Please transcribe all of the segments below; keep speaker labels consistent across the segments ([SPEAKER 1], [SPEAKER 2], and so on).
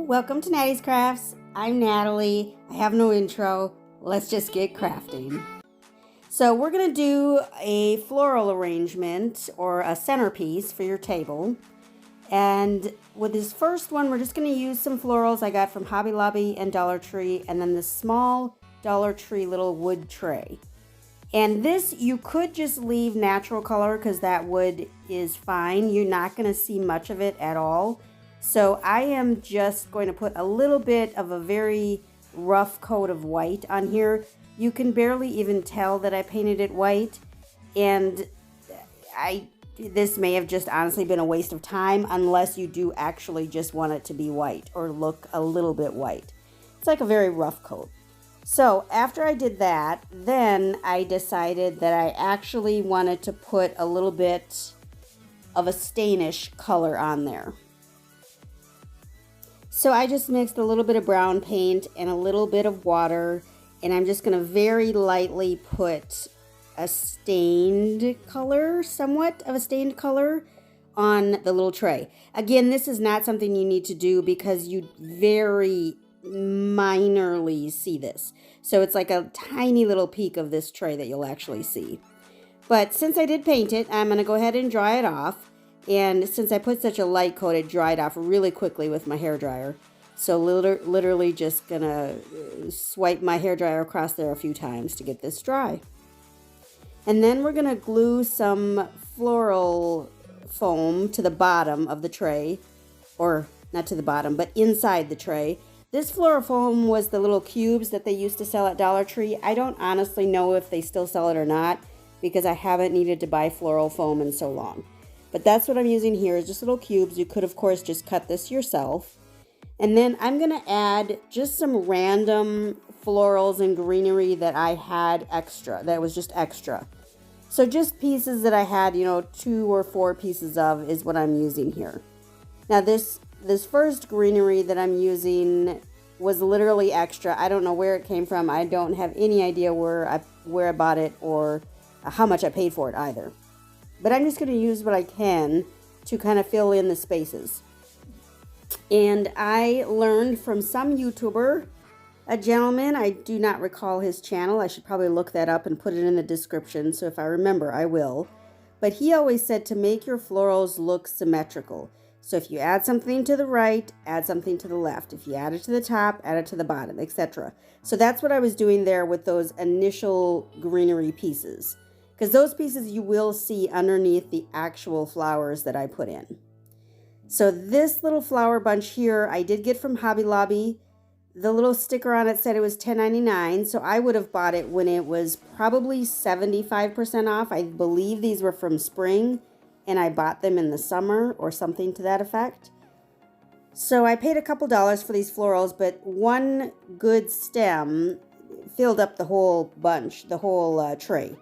[SPEAKER 1] welcome to Nattys Crafts. I'm Natalie. I have no intro. Let's just get crafting. So we're going to do a floral arrangement or a centerpiece for your table. And with this first one, we're just going to use some florals I got from Hobby Lobby and Dollar Tree, and then this small Dollar Tree little wood tray. And this, you could just leave natural color because that wood is fine. You're not going to see much of it at all. So I am just going to put a little bit of a very rough coat of white on here. You can barely even tell that I painted it white. And this may have just honestly been a waste of time unless you do actually just want it to be white or look a little bit white. It's like a very rough coat. So after I did that, then I decided that I actually wanted to put a little bit of a stainish color on there. So I just mixed a little bit of brown paint and a little bit of water, and I'm just going to very lightly put a stained color, somewhat of a stained color on the little tray. Again, this is not something you need to do because you very minorly see this. So it's like a tiny little peek of this tray that you'll actually see. But since I did paint it, I'm going to go ahead and dry it off. And since I put such a light coat, it dried off really quickly with my hairdryer. So literally just going to swipe my hairdryer across there a few times to get this dry. And then we're going to glue some floral foam to the bottom of the tray. Or not to the bottom, but inside the tray. This floral foam was the little cubes that they used to sell at Dollar Tree. I don't honestly know if they still sell it or not because I haven't needed to buy floral foam in so long. But that's what I'm using here is just little cubes. You could, of course, just cut this yourself. And then I'm going to add just some random florals and greenery that I had extra, that was just extra. So just pieces that I had, 2 or 4 pieces of is what I'm using here. Now this first greenery that I'm using was literally extra. I don't know where it came from. I don't have any idea where I bought it or how much I paid for it either. But I'm just going to use what I can to kind of fill in the spaces. And I learned from some YouTuber, a gentleman, I do not recall his channel. I should probably look that up and put it in the description. So if I remember, I will. But he always said to make your florals look symmetrical. So if you add something to the right, add something to the left. If you add it to the top, add it to the bottom, etc. So that's what I was doing there with those initial greenery pieces. Because those pieces you will see underneath the actual flowers that I put in. So this little flower bunch here, I did get from Hobby Lobby. The little sticker on it said it was $10.99, so I would have bought it when it was probably 75% off. I believe these were from Spring, and I bought them in the summer or something to that effect. So I paid a couple dollars for these florals, but one good stem filled up the whole bunch, the whole tray.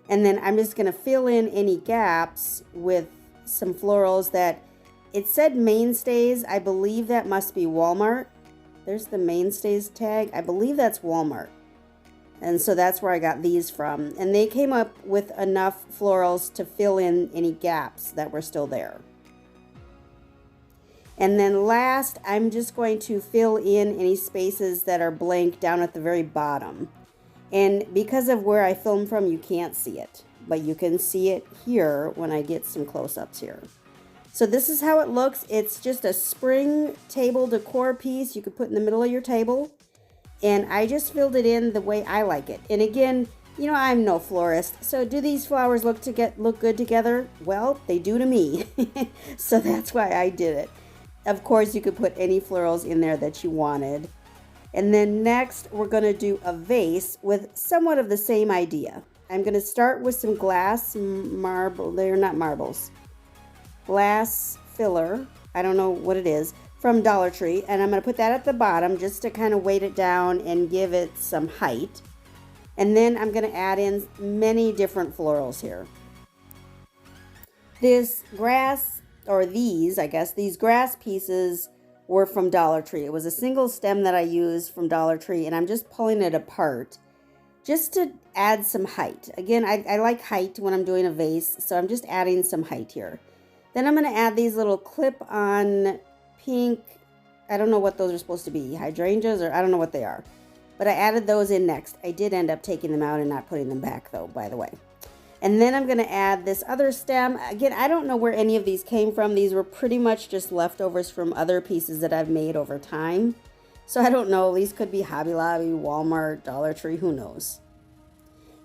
[SPEAKER 1] And then I'm just going to fill in any gaps with some florals that it said Mainstays. I believe that must be Walmart. There's the Mainstays tag. I believe that's Walmart. And so that's where I got these from. And they came up with enough florals to fill in any gaps that were still there. And then last, I'm just going to fill in any spaces that are blank down at the very bottom. And because of where I filmed from, you can't see it. But you can see it here when I get some close-ups here. So this is how it looks. It's just a spring table decor piece you could put in the middle of your table. And I just filled it in the way I like it. And again, I'm no florist. So do these flowers look good together? Well, they do to me. So that's why I did it. Of course, you could put any florals in there that you wanted. And then next, we're going to do a vase with somewhat of the same idea. I'm going to start with some glass marble. They're not marbles. Glass filler. I don't know what it is. From Dollar Tree, and I'm going to put that at the bottom just to kind of weight it down and give it some height. And then I'm going to add in many different florals here. This grass, or these grass pieces were from Dollar Tree. It was a single stem that I used from Dollar Tree, and I'm just pulling it apart just to add some height. Again, I like height when I'm doing a vase, so I'm just adding some height here. Then I'm going to add these little clip-on pink I don't know what those are supposed to be, hydrangeas, or I don't know what they are. But I added those in next. I did end up taking them out and not putting them back though, by the way. And then I'm going to add this other stem. Again, I don't know where any of these came from. These were pretty much just leftovers from other pieces that I've made over time. So I don't know. These could be Hobby Lobby, Walmart, Dollar Tree, who knows.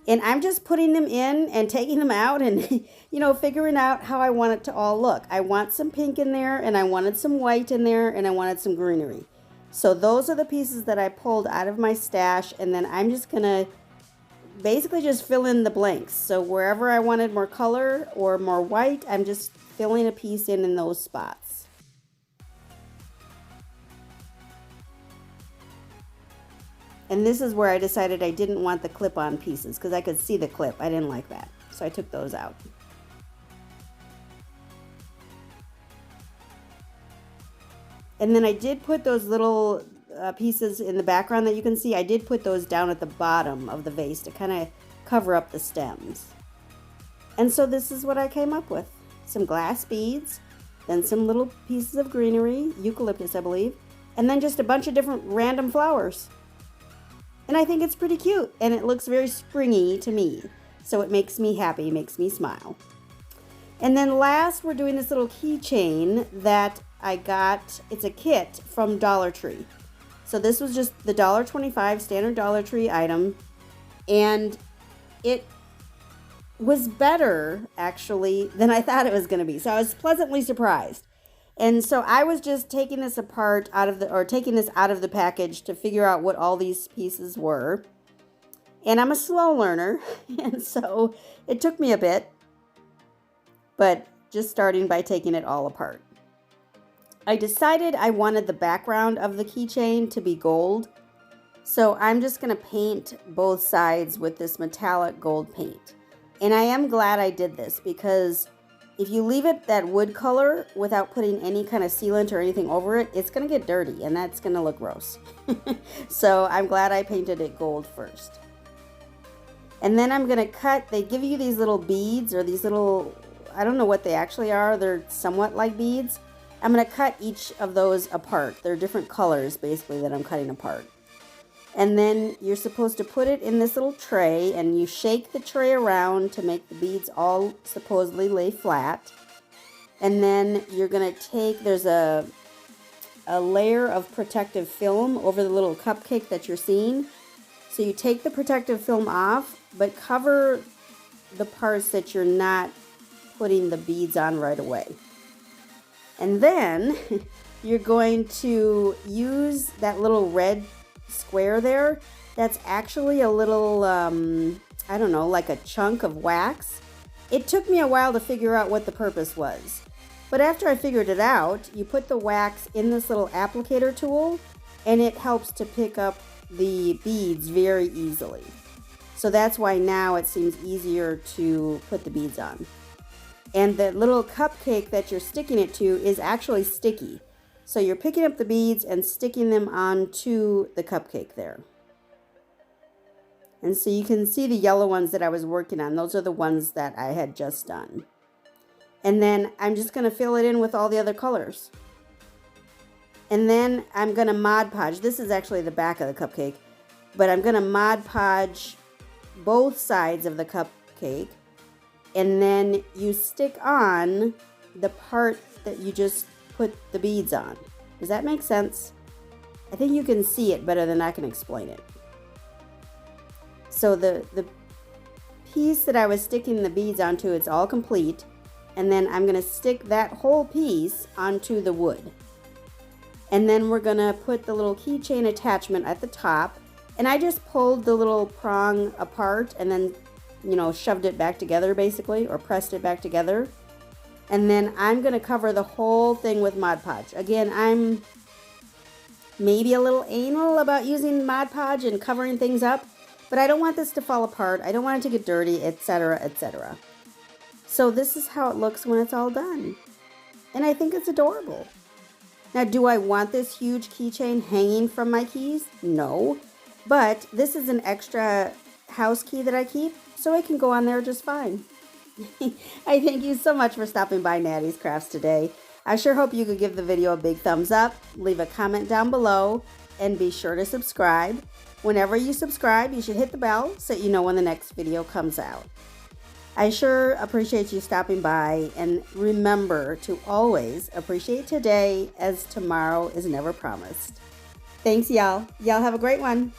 [SPEAKER 1] And I'm just putting them in and taking them out and, you know, figuring out how I want it to all look. I want some pink in there, and I wanted some white in there, and I wanted some greenery. So those are the pieces that I pulled out of my stash, and then I'm just going to basically just fill in the blanks. So wherever I wanted more color or more white, I'm just filling a piece in those spots. And this is where I decided I didn't want the clip-on pieces because I could see the clip. I didn't like that. So I took those out. And then I did put those little pieces in the background that you can see. I did put those down at the bottom of the vase to kind of cover up the stems. And so this is what I came up with. Some glass beads, then some little pieces of greenery, eucalyptus I believe, and then just a bunch of different random flowers. And I think it's pretty cute, and it looks very springy to me. So it makes me happy, makes me smile. And then last, we're doing this little keychain that I got. It's a kit from Dollar Tree. So this was just the $1.25 standard Dollar Tree item. And it was better, actually, than I thought it was going to be. So I was pleasantly surprised. And so I was just taking this apart taking this out of the package to figure out what all these pieces were. And I'm a slow learner, and so it took me a bit, but just starting by taking it all apart. I decided I wanted the background of the keychain to be gold. So I'm just going to paint both sides with this metallic gold paint. And I am glad I did this because if you leave it that wood color without putting any kind of sealant or anything over it, it's going to get dirty and that's going to look gross. So I'm glad I painted it gold first. And then I'm going to cut, they give you these little beads or these little, I don't know what they actually are. They're somewhat like beads. I'm going to cut each of those apart. They're different colors basically that I'm cutting apart. And then you're supposed to put it in this little tray and you shake the tray around to make the beads all supposedly lay flat. And then you're going to take, there's a layer of protective film over the little cupcake that you're seeing. So you take the protective film off, but cover the parts that you're not putting the beads on right away. And then you're going to use that little red square there. That's actually a little, I don't know, like a chunk of wax. It took me a while to figure out what the purpose was. But after I figured it out, you put the wax in this little applicator tool and it helps to pick up the beads very easily. So that's why now it seems easier to put the beads on. And the little cupcake that you're sticking it to is actually sticky. So you're picking up the beads and sticking them onto the cupcake there. And so you can see the yellow ones that I was working on. Those are the ones that I had just done. And then I'm just going to fill it in with all the other colors. And then I'm going to Mod Podge. This is actually the back of the cupcake. But I'm going to Mod Podge both sides of the cupcake. And then you stick on the part that you just put the beads on. Does that make sense? I think you can see it better than I can explain it. So the piece that I was sticking the beads onto, it's all complete. And then I'm going to stick that whole piece onto the wood. And then we're going to put the little keychain attachment at the top. And I just pulled the little prong apart and then, you know, shoved it back together basically, or pressed it back together. And then I'm going to cover the whole thing with Mod Podge. Again, I'm maybe a little anal about using Mod Podge and covering things up, but I don't want this to fall apart. I don't want it to get dirty, etc., etc. So this is how it looks when it's all done. And I think it's adorable. Now, do I want this huge keychain hanging from my keys? No. But this is an extra house key that I keep, so it can go on there just fine. I thank you so much for stopping by Nattys Crafts today. I sure hope you could give the video a big thumbs up, leave a comment down below, and be sure to subscribe. Whenever you subscribe, you should hit the bell so you know when the next video comes out. I sure appreciate you stopping by, and remember to always appreciate today, as tomorrow is never promised. Thanks, y'all. Y'all have a great one.